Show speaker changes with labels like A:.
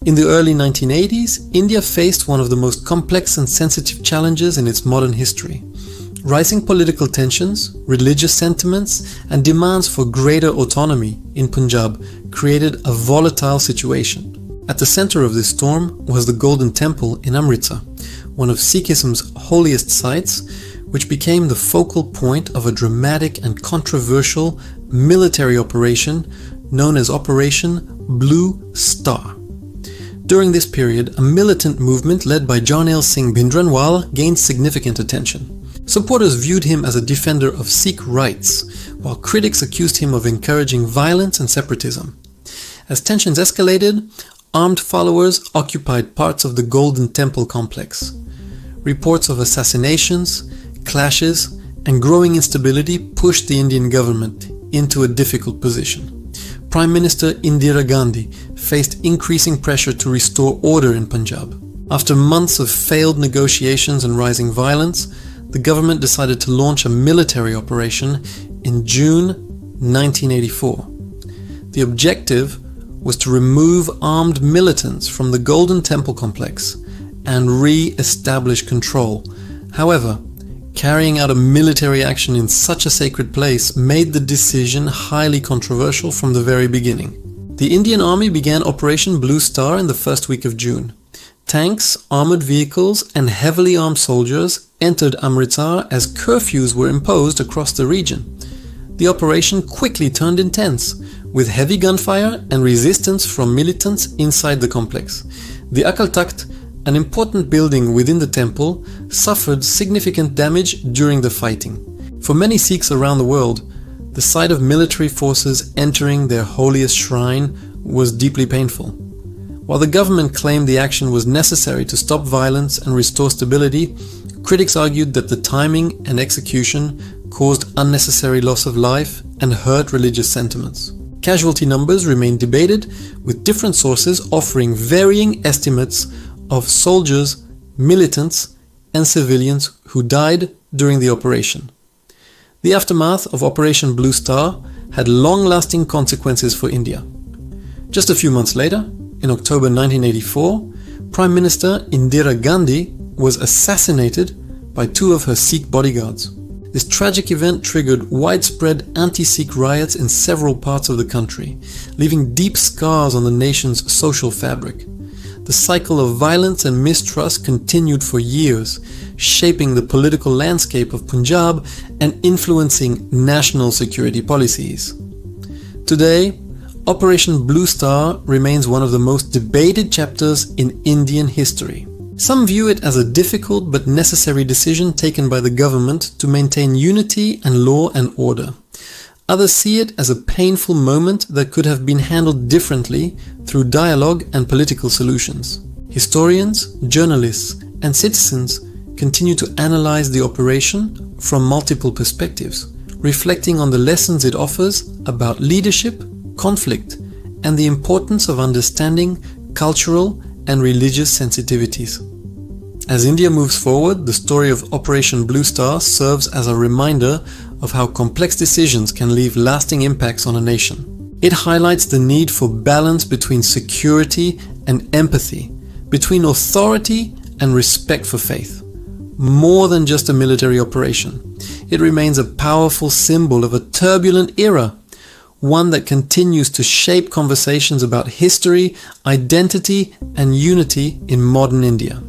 A: In the early 1980s, India faced one of the most complex and sensitive challenges in its modern history. Rising political tensions, religious sentiments, and demands for greater autonomy in Punjab created a volatile situation. At the center of this storm was the Golden Temple in Amritsar, one of Sikhism's holiest sites, which became the focal point of a dramatic and controversial military operation known as Operation Blue Star. During this period, a militant movement led by Jarnail Singh Bhindranwale gained significant attention. Supporters viewed him as a defender of Sikh rights, while critics accused him of encouraging violence and separatism. As tensions escalated, armed followers occupied parts of the Golden Temple complex. Reports of assassinations, clashes, and growing instability pushed the Indian government into a difficult position. Prime Minister Indira Gandhi faced increasing pressure to restore order in Punjab. After months of failed negotiations and rising violence, the government decided to launch a military operation in June 1984. The objective was to remove armed militants from the Golden Temple complex and re-establish control. However, carrying out a military action in such a sacred place made the decision highly controversial from the very beginning. The Indian Army began Operation Blue Star in the first week of June. Tanks, armored vehicles, and heavily armed soldiers entered Amritsar as curfews were imposed across the region. The operation quickly turned intense, with heavy gunfire and resistance from militants inside the complex. The Akal Takht, an important building within the temple, suffered significant damage during the fighting. For many Sikhs around the world, the sight of military forces entering their holiest shrine was deeply painful. While the government claimed the action was necessary to stop violence and restore stability, critics argued that the timing and execution caused unnecessary loss of life and hurt religious sentiments. Casualty numbers remain debated, with different sources offering varying estimates of soldiers, militants, and civilians who died during the operation. The aftermath of Operation Blue Star had long-lasting consequences for India. Just a few months later, in October 1984, Prime Minister Indira Gandhi was assassinated by two of her Sikh bodyguards. This tragic event triggered widespread anti-Sikh riots in several parts of the country, leaving deep scars on the nation's social fabric. The cycle of violence and mistrust continued for years, shaping the political landscape of Punjab and influencing national security policies. Today, Operation Blue Star remains one of the most debated chapters in Indian history. Some view it as a difficult but necessary decision taken by the government to maintain unity and law and order. Others see it as a painful moment that could have been handled differently through dialogue and political solutions. Historians, journalists, and citizens continue to analyze the operation from multiple perspectives, reflecting on the lessons it offers about leadership, conflict, and the importance of understanding cultural and religious sensitivities. As India moves forward, the story of Operation Blue Star serves as a reminder of how complex decisions can leave lasting impacts on a nation. It highlights the need for balance between security and empathy, between authority and respect for faith. More than just a military operation, it remains a powerful symbol of a turbulent era, one that continues to shape conversations about history, identity, and unity in modern India.